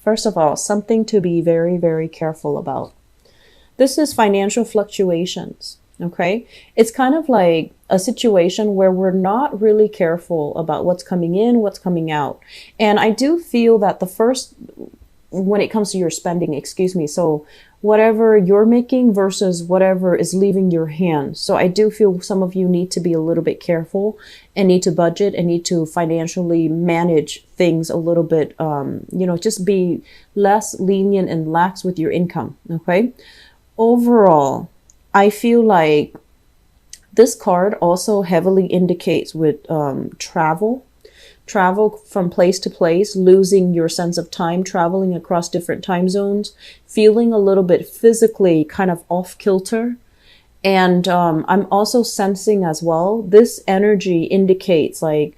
First of all, something to be very, very careful about. This is financial fluctuations. Okay. It's kind of like a situation where we're not really careful about what's coming in, what's coming out. And I do feel that when it comes to your spending, excuse me, so whatever you're making versus whatever is leaving your hands. So I do feel some of you need to be a little bit careful and need to budget and need to financially manage things a little bit, just be less lenient and lax with your income. Okay. Overall, I feel like this card also heavily indicates with travel from place to place, losing your sense of time, traveling across different time zones, feeling a little bit physically kind of off kilter. And I'm also sensing as well, this energy indicates like,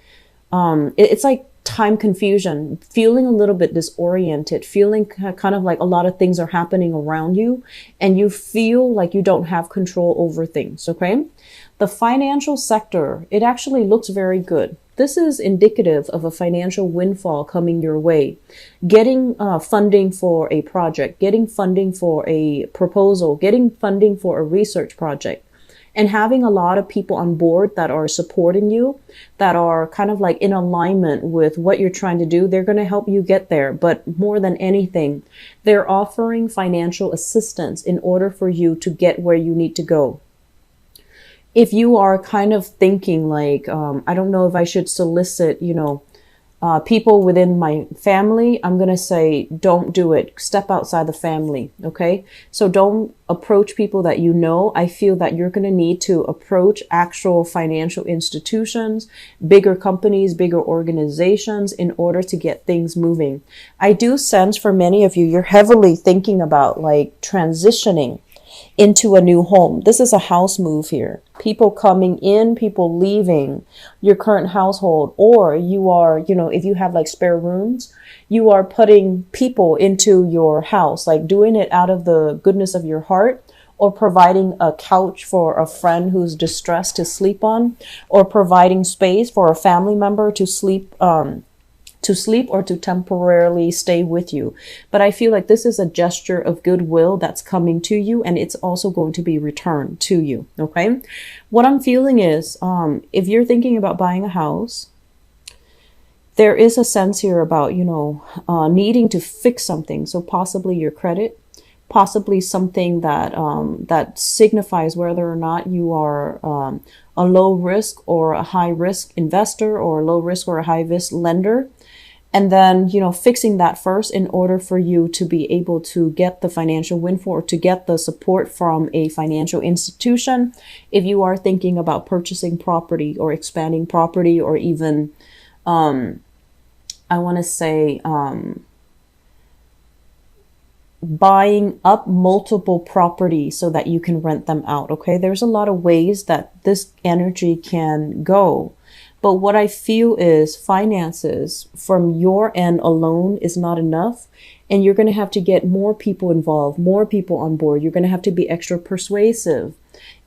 it's like time confusion, feeling a little bit disoriented, feeling kind of like a lot of things are happening around you and you feel like you don't have control over things. Okay. The financial sector, it actually looks very good. This is indicative of a financial windfall coming your way. Getting funding for a project, getting funding for a proposal, getting funding for a research project, and having a lot of people on board that are supporting you, that are kind of like in alignment with what you're trying to do. They're going to help you get there. But more than anything, they're offering financial assistance in order for you to get where you need to go. If you are kind of thinking like, I don't know if I should solicit, people within my family, I'm going to say, don't do it. Step outside the family. Okay. So don't approach people that you know. I feel that you're going to need to approach actual financial institutions, bigger companies, bigger organizations in order to get things moving. I do sense for many of you, you're heavily thinking about like transitioning into a new home. This is a house move here. People coming in, people leaving your current household, or you are, if you have like spare rooms, you are putting people into your house, like doing it out of the goodness of your heart, or providing a couch for a friend who's distressed to sleep on, or providing space for a family member to sleep or to temporarily stay with you. But I feel like this is a gesture of goodwill that's coming to you, and it's also going to be returned to you. Okay. What I'm feeling is, if you're thinking about buying a house, there is a sense here about, needing to fix something. So possibly your credit, possibly something that, that signifies whether or not you are, a low risk or a high risk investor, or a low risk or a high risk lender. And then, fixing that first in order for you to be able to get the financial windfall or to get the support from a financial institution. If you are thinking about purchasing property or expanding property, or even, I want to say, buying up multiple properties so that you can rent them out. Okay. There's a lot of ways that this energy can go. But what I feel is finances from your end alone is not enough. And you're going to have to get more people involved, more people on board. You're going to have to be extra persuasive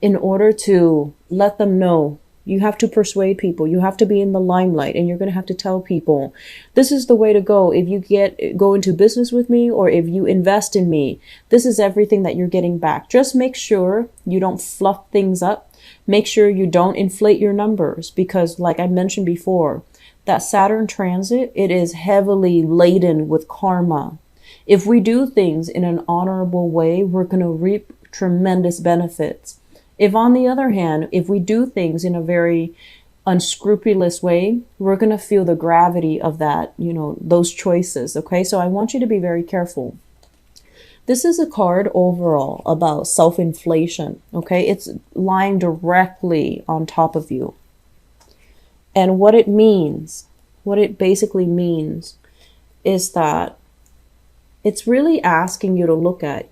in order to let them know. You have to persuade people. You have to be in the limelight, and you're going to have to tell people, this is the way to go. If you go into business with me, or if you invest in me, this is everything that you're getting back. Just make sure you don't fluff things up. Make sure you don't inflate your numbers, because like I mentioned before, that Saturn transit, it is heavily laden with karma. If we do things in an honorable way, we're going to reap tremendous benefits. If on the other hand, if we do things in a very unscrupulous way, we're going to feel the gravity of that, those choices. Okay. So I want you to be very careful. This is a card overall about self-inflation. Okay. It's lying directly on top of you. And what it basically means is that it's really asking you to look at,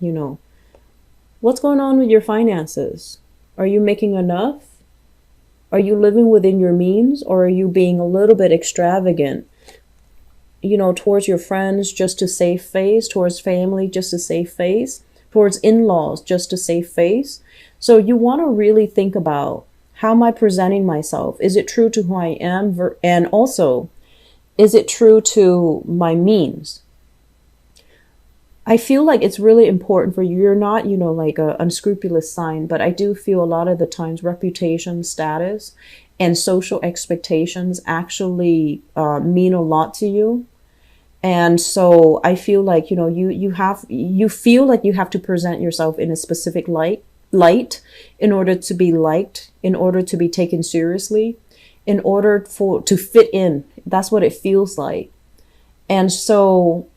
what's going on with your finances? Are you making enough? Are you living within your means, or are you being a little bit extravagant? Towards your friends just to save face, towards family just to save face, towards in-laws just to save face. So you want to really think about, how am I presenting myself? Is it true to who I am? And also, is it true to my means? I feel like it's really important for you. You're not, like a unscrupulous sign, but I do feel a lot of the times reputation, status, and social expectations actually mean a lot to you. And so I feel like, you feel like you have to present yourself in a specific light in order to be liked, in order to be taken seriously, in order to fit in. That's what it feels like. And so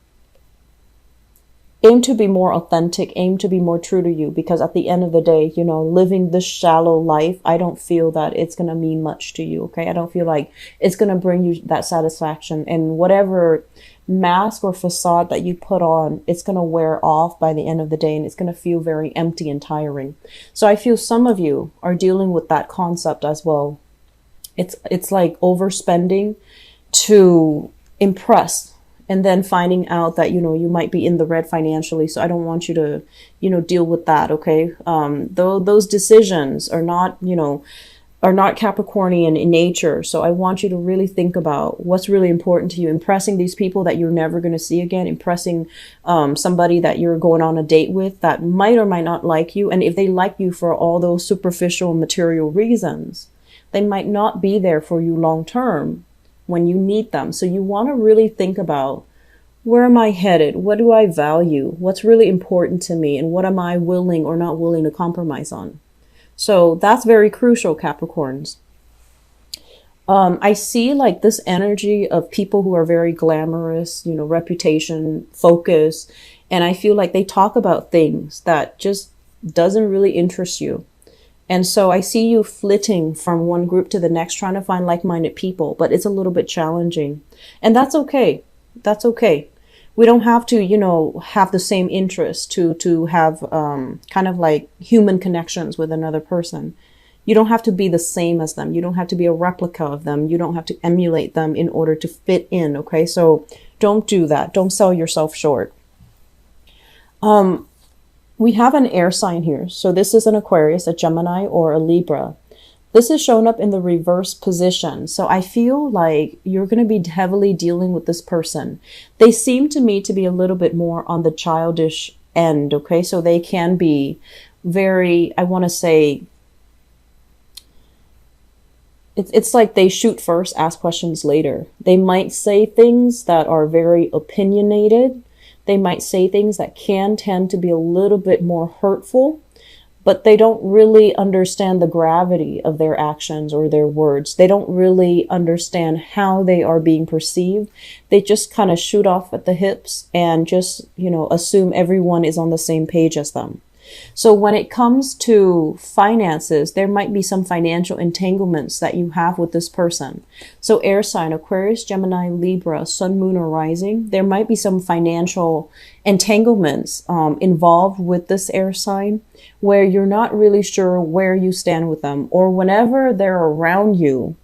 aim to be more authentic, aim to be more true to you, because at the end of the day, living this shallow life, I don't feel that it's going to mean much to you. Okay. I don't feel like it's going to bring you that satisfaction, and whatever mask or facade that you put on, it's going to wear off by the end of the day, and it's going to feel very empty and tiring. So I feel some of you are dealing with that concept as well. It's like overspending to impress, and then finding out that, you might be in the red financially. So I don't want you to, deal with that. Okay. Though those decisions are not, are not Capricornian in nature. So I want you to really think about what's really important to you. Impressing these people that you're never going to see again, impressing somebody that you're going on a date with that might or might not like you. And if they like you for all those superficial material reasons, they might not be there for you long term when you need them. So you want to really think about, where am I headed? What do I value? What's really important to me? And what am I willing or not willing to compromise on? So that's very crucial, Capricorns. I see like this energy of people who are very glamorous, reputation, focus. And I feel like they talk about things that just doesn't really interest you. And so I see you flitting from one group to the next, trying to find like-minded people, but it's a little bit challenging. And that's okay. That's okay. We don't have to, have the same interest to have kind of like human connections with another person. You don't have to be the same as them. You don't have to be a replica of them. You don't have to emulate them in order to fit in. Okay. So don't do that. Don't sell yourself short. We have an air sign here. So this is an Aquarius, a Gemini, or a Libra. This is shown up in the reverse position. So I feel like you're going to be heavily dealing with this person. They seem to me to be a little bit more on the childish end. Okay. So they can be very, I want to say, it's like they shoot first, ask questions later. They might say things that are very opinionated. They might say things that can tend to be a little bit more hurtful, but they don't really understand the gravity of their actions or their words. They don't really understand how they are being perceived. They just kind of shoot off at the hips and just, assume everyone is on the same page as them. So when it comes to finances, there might be some financial entanglements that you have with this person. So air sign, Aquarius, Gemini, Libra, Sun, Moon, or Rising, there might be some financial entanglements involved with this air sign where you're not really sure where you stand with them, or whenever they're around you,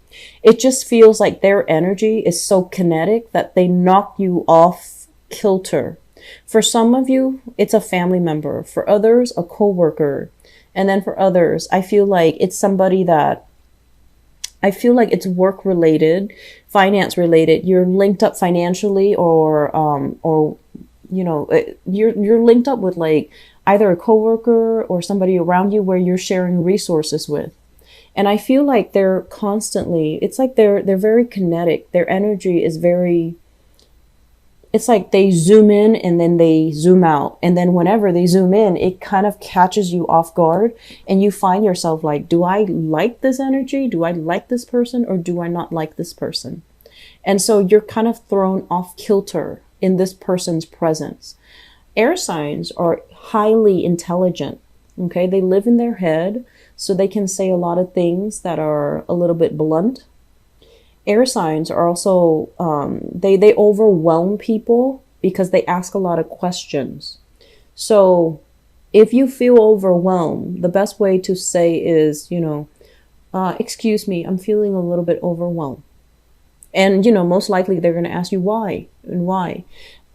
it just feels like their energy is so kinetic that they knock you off kilter. For some of you, it's a family member. For others, a coworker. And then for others, I feel like it's somebody that I feel like it's work related, finance related. You're linked up financially, or you're linked up with like either a coworker or somebody around you where you're sharing resources with. And I feel like they're constantly, it's like they're very kinetic. Their energy is very, it's like they zoom in and then they zoom out. And then whenever they zoom in, it kind of catches you off guard. And you find yourself like, do I like this energy? Do I like this person? Or do I not like this person? And so you're kind of thrown off kilter in this person's presence. Air signs are highly intelligent. Okay. They live in their head, so they can say a lot of things that are a little bit blunt. Air signs are also, they overwhelm people because they ask a lot of questions. So if you feel overwhelmed, the best way to say is, excuse me, I'm feeling a little bit overwhelmed. And, most likely they're going to ask you why and why.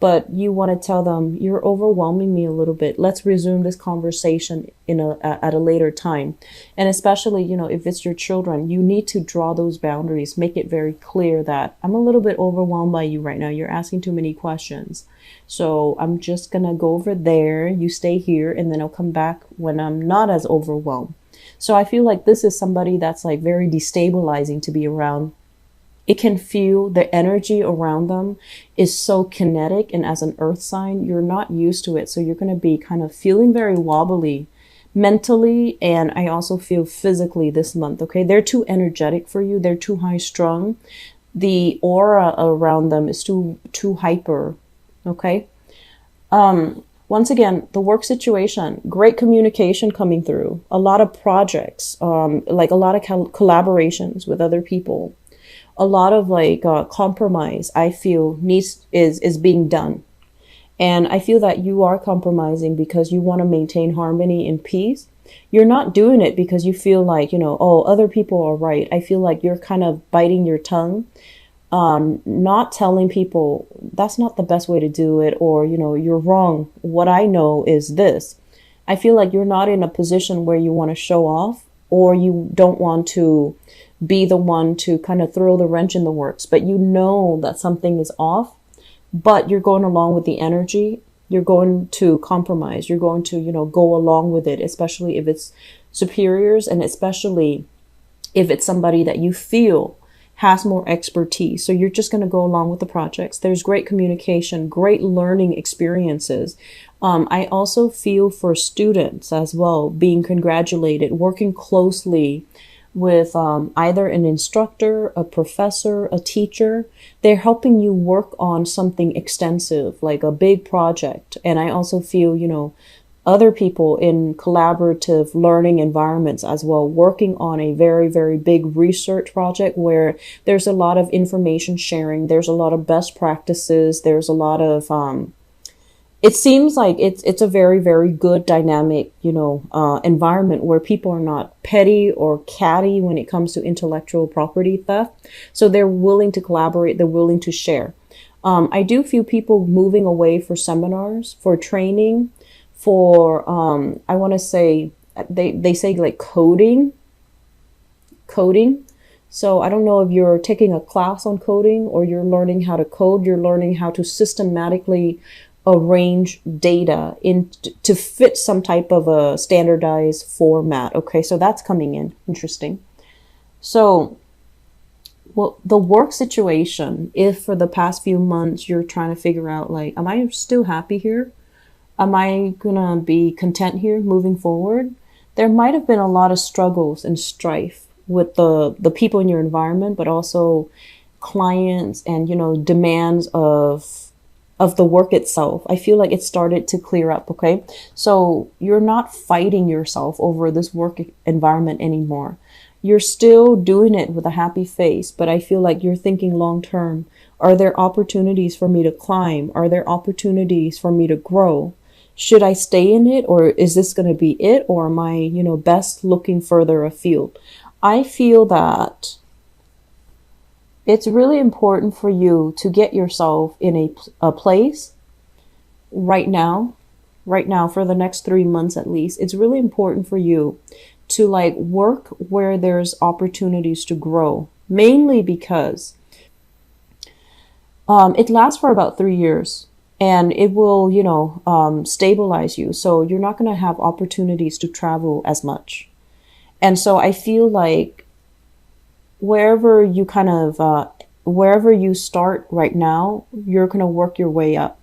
but you want to tell them, you're overwhelming me a little bit. Let's resume this conversation at a later time. And especially, if it's your children, you need to draw those boundaries, make it very clear that I'm a little bit overwhelmed by you right now. You're asking too many questions. So I'm just going to go over there. You stay here, and then I'll come back when I'm not as overwhelmed. So I feel like this is somebody that's like very destabilizing to be around. It can feel the energy around them is so kinetic. And as an earth sign, you're not used to it. So you're going to be kind of feeling very wobbly mentally. And I also feel physically this month. Okay. They're too energetic for you. They're too high strung. The aura around them is too hyper. Okay. Once again, the work situation, great communication coming through, a lot of projects, like a lot of collaborations with other people. A lot of like compromise, I feel is being done. And I feel that you are compromising because you want to maintain harmony and peace. You're not doing it because you feel like, oh, other people are right. I feel like you're kind of biting your tongue, not telling people that's not the best way to do it, or, you're wrong. What I know is this. I feel like you're not in a position where you want to show off, or you don't want to be the one to kind of throw the wrench in the works, but you know that something is off, but you're going along with the energy. You're going to compromise. You're going to, go along with it, especially if it's superiors, and especially if it's somebody that you feel has more expertise. So you're just going to go along with the projects. There's great communication, great learning experiences. I also feel for students as well, being congratulated, working closely with either an instructor, a professor, a teacher. They're helping you work on something extensive, like a big project. And I also feel, other people in collaborative learning environments as well, working on a very, very big research project where there's a lot of information sharing. There's a lot of best practices. There's a lot of, it seems like it's a very, very good dynamic, environment where people are not petty or catty when it comes to intellectual property theft. So they're willing to collaborate. They're willing to share. I do feel people moving away for seminars, for training, for, I want to say, they say like coding. So I don't know if you're taking a class on coding or you're learning how to code. You're learning how to systematically arrange data to fit some type of a standardized format. Okay, so that's coming in. Interesting. So, well, the work situation, if for the past few months you're trying to figure out, like, am I still happy here? Am I gonna be content here moving forward? There might have been a lot of struggles and strife with the people in your environment, but also clients and, demands of the work itself. I feel like it started to clear up. Okay. So you're not fighting yourself over this work environment anymore. You're still doing it with a happy face, but I feel like you're thinking long term. Are there opportunities for me to climb? Are there opportunities for me to grow? Should I stay in it, or is this going to be it? Or am I, best looking further afield? I feel that it's really important for you to get yourself in a place right now for the next 3 months at least. It's really important for you to like work where there's opportunities to grow, mainly because it lasts for about 3 years and it will, stabilize you. So you're not going to have opportunities to travel as much. And so I feel like wherever you start right now, you're going to work your way up.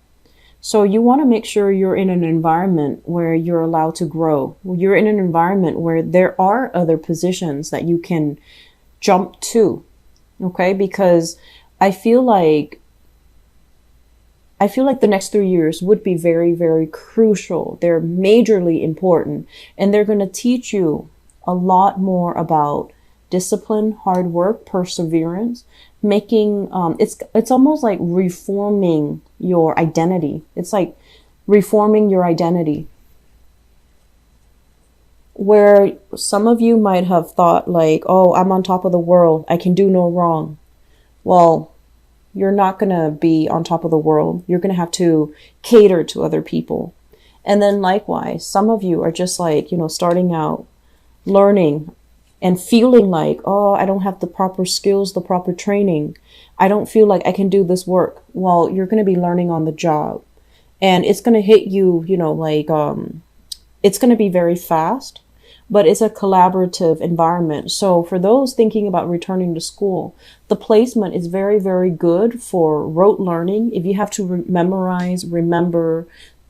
So you want to make sure you're in an environment where you're allowed to grow. You're in an environment where there are other positions that you can jump to. Okay? Because I feel like the next 3 years would be very, very crucial. They're majorly important, and they're going to teach you a lot more about discipline, hard work, perseverance, making, it's almost like reforming your identity. It's like reforming your identity. Where some of you might have thought like, oh, I'm on top of the world. I can do no wrong. Well, You're not going to be on top of the world. You're going to have to cater to other people. And then likewise, some of you are just like, starting out learning and feeling like, oh, I don't have the proper skills, the proper training. I don't feel like I can do this work. Well, you're going to be learning on the job, and it's going to hit you, it's going to be very fast, but it's a collaborative environment. So for those thinking about returning to school, the placement is very, very good for rote learning. If you have to memorize, remember,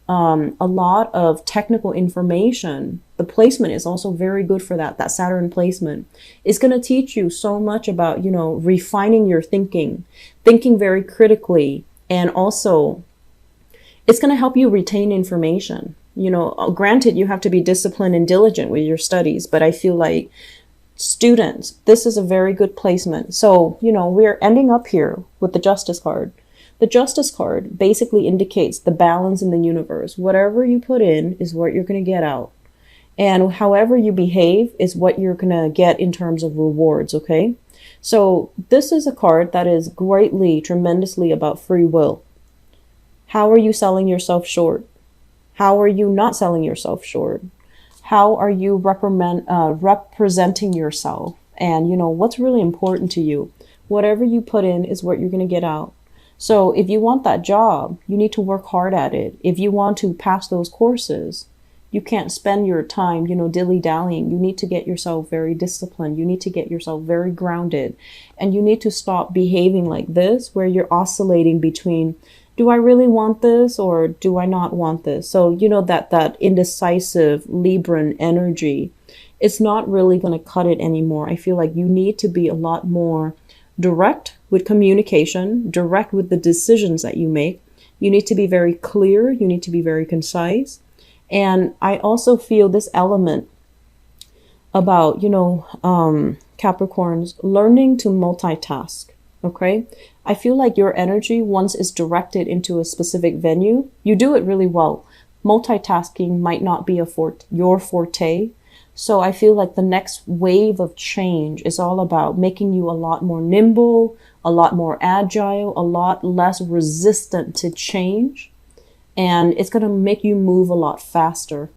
a lot of technical information, the placement is also very good for that. That Saturn placement is going to teach you so much about, refining your thinking very critically. And also it's going to help you retain information. Granted, you have to be disciplined and diligent with your studies, but I feel like students, this is a very good placement. So, we're ending up here with the Justice card. The Justice card basically indicates the balance in the universe. Whatever you put in is what you're going to get out. And however you behave is what you're going to get in terms of rewards, okay? So this is a card that is tremendously about free will. How are you selling yourself short? How are you not selling yourself short? How are you representing yourself? And, what's really important to you? Whatever you put in is what you're going to get out. So if you want that job, you need to work hard at it. If you want to pass those courses, you can't spend your time, dilly-dallying. You need to get yourself very disciplined. You need to get yourself very grounded. And you need to stop behaving like this, where you're oscillating between, do I really want this or do I not want this? So, that indecisive Libran energy, it's not really going to cut it anymore. I feel like you need to be a lot more direct with communication, direct with the decisions that you make. You need to be very clear. You need to be very concise. And I also feel this element about, Capricorns learning to multitask. Okay. I feel like your energy, once it's directed into a specific venue, you do it really well. Multitasking might not be your forte. So I feel like the next wave of change is all about making you a lot more nimble, a lot more agile, a lot less resistant to change. And it's going to make you move a lot faster.